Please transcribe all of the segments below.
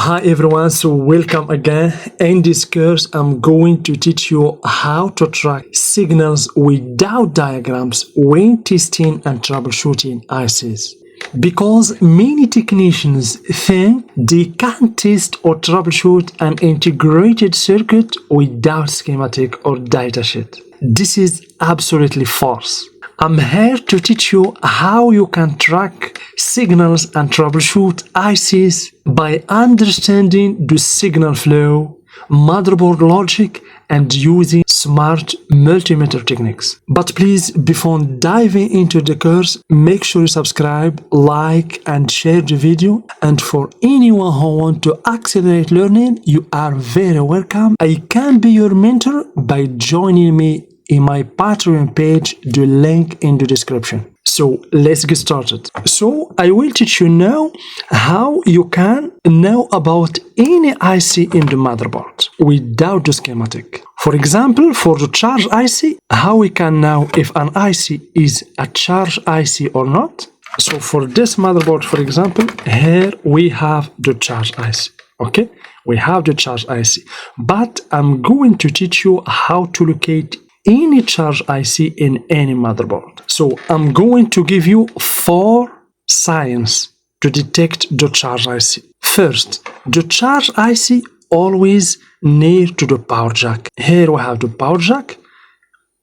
Hi everyone, so welcome again. In this course, I'm going to teach you how to track signals without diagrams when testing and troubleshooting ICs. Because many technicians think they can test or troubleshoot an integrated circuit without schematic or datasheet. This is absolutely false. I'm here to teach you how you can track signals and troubleshoot ICs by understanding the signal flow, motherboard logic, and using smart multimeter techniques. But please, before diving into the course, make sure you subscribe, like, and share the video. And for anyone who wants to accelerate learning, you are very welcome. I can be your mentor by joining me in my Patreon page, the link in the description. So let's get started. So I will teach you now how you can know about any IC in the motherboard without the schematic. For example, for the charge IC, how we can know if an IC is a charge IC or not. So for this motherboard, for example, here we have the charge IC. Okay, we have the charge IC, but I'm going to teach you how to locate any charge IC in any motherboard. So I'm going to give you 4 signs to detect the charge IC. First, the charge IC always near to the power jack. Here we have the power jack.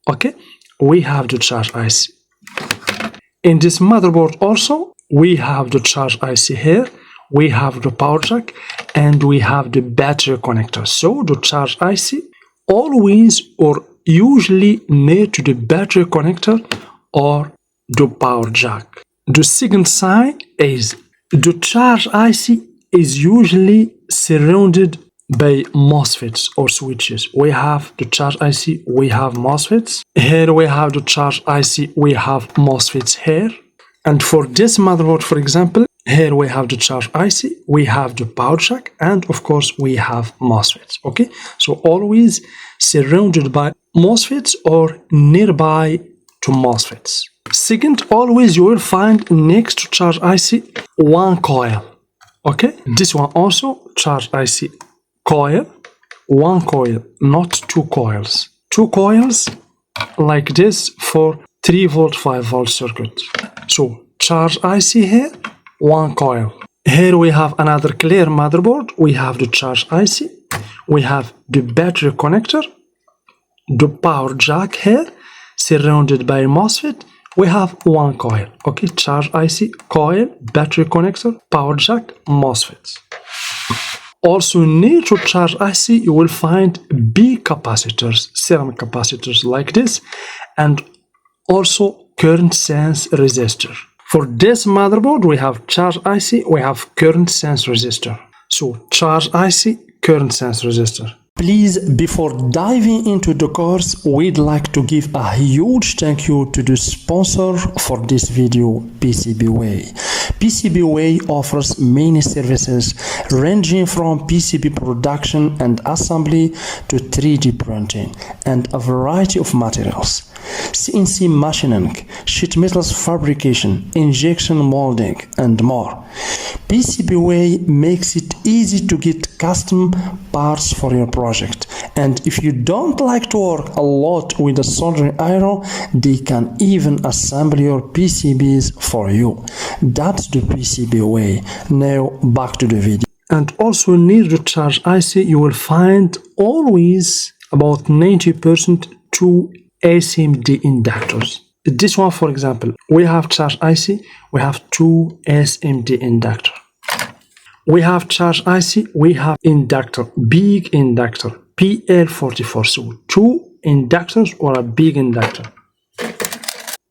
Okay, we have the charge IC. In this motherboard also, we have the charge IC here. We have the power jack and we have the battery connector. So the charge IC always or usually near to the battery connector or the power jack. The second sign is the charge IC is usually surrounded by MOSFETs or switches. We have the charge IC, we have MOSFETs. Here we have the charge IC, we have MOSFETs here. And for this motherboard, for example, here we have the charge IC, we have the power jack, and of course we have MOSFETs. Okay, so always surrounded by MOSFETs or nearby to MOSFETs. Second, always you will find next to charge IC one coil. Okay, this one also charge IC coil, one coil, not 2 coils. 2 coils like this for 3 volt 5 volt circuit. So charge IC here, 1 coil. Here we have another clear motherboard. We have the charge IC, we have the battery connector, the power jack here, surrounded by MOSFET. We have 1 coil. Okay, charge IC, coil, battery connector, power jack, MOSFETs. Also near to charge IC, you will find big capacitors, ceramic capacitors like this, and also current sense resistor. For this motherboard, we have charge IC, we have current sense resistor. So charge IC, current sense resistor. Please, before diving into the course, we'd like to give a huge thank you to the sponsor for this video, PCBWay. PCBWay offers many services ranging from PCB production and assembly to 3D printing and a variety of materials. CNC machining, sheet metals fabrication, injection molding, and more. PCBWay makes it easy to get custom parts for your project, and if you don't like to work a lot with a soldering iron, they can even assemble your PCBs for you. That's the PCBWay. Now back to the video. And also near the charge IC, you will find always about 90% 2 SMD inductors. This one, for example, we have charge IC, we have 2 SMD inductor. We have charge IC, we have inductor, big inductor, PL44, so 2 inductors or a big inductor.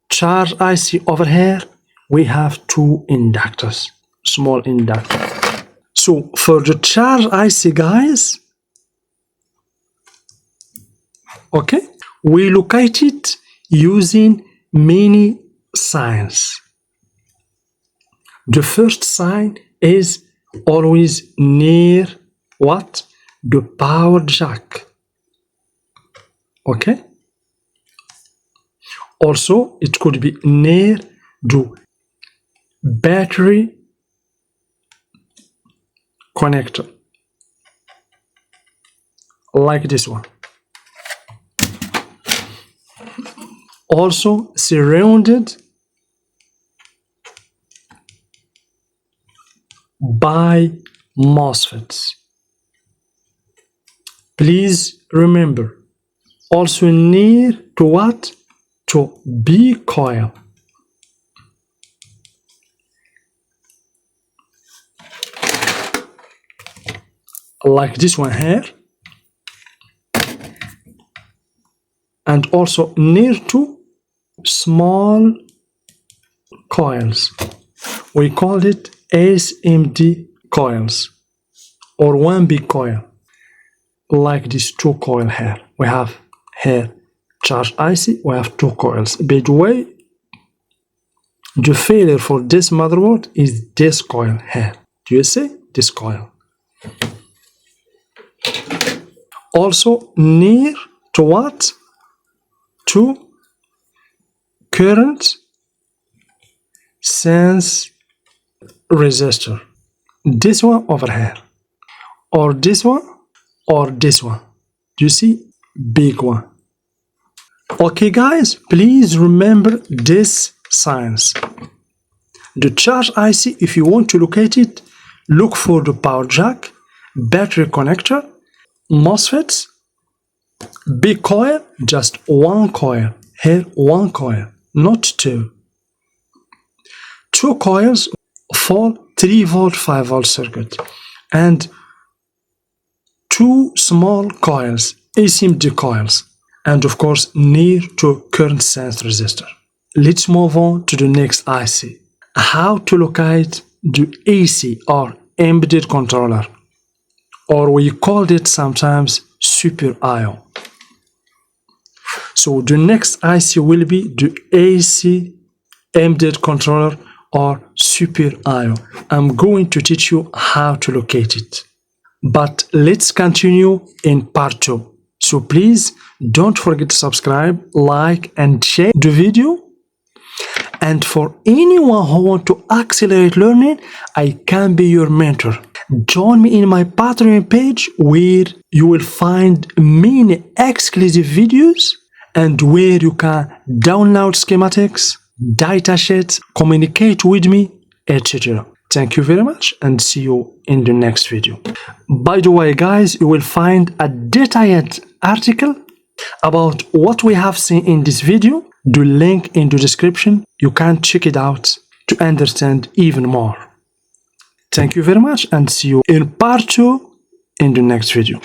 Charge IC over here, we have 2 inductors, small inductor. So for the charge IC, guys, okay, we locate it using many signs. The first sign is always near what? The power jack. Okay? Also, it could be near the battery connector, like this one. Also surrounded by MOSFETs. Please remember, also near to what? To B coil. Like this one here. And also near to small coils. We call it SMD coils or one big coil. Like this two coil here. We have here charge IC, we have two coils. By the way, the failure for this motherboard is this coil here. Do you see? This coil. Also near to what? To current sense resistor. This one over here. Or this one. Or this one. Do you see? Big one. Okay guys, please remember this signs. The charge IC, if you want to locate it, look for the power jack, battery connector, MOSFETs, big coil, just one coil. Here, one coil, not two. Two coils for 3 volt, 5 volt circuit. And two small coils, SMD coils. And of course, near to current sense resistor. Let's move on to the next IC. How to locate the AC or embedded controller, or we called it sometimes Super I/O. So the next IC will be the AC embedded controller or Super I/O. I'm going to teach you how to locate it. But let's continue in part 2. So please don't forget to subscribe, like and share the video. And for anyone who wants to accelerate learning, I can be your mentor. Join me in my Patreon page where you will find many exclusive videos and where you can download schematics, datasheets, communicate with me, etc. Thank you very much and see you in the next video. By the way guys, you will find a detailed article about what we have seen in this video. The link in the description. You can check it out to understand even more. Thank you very much and see you in part 2 in the next video.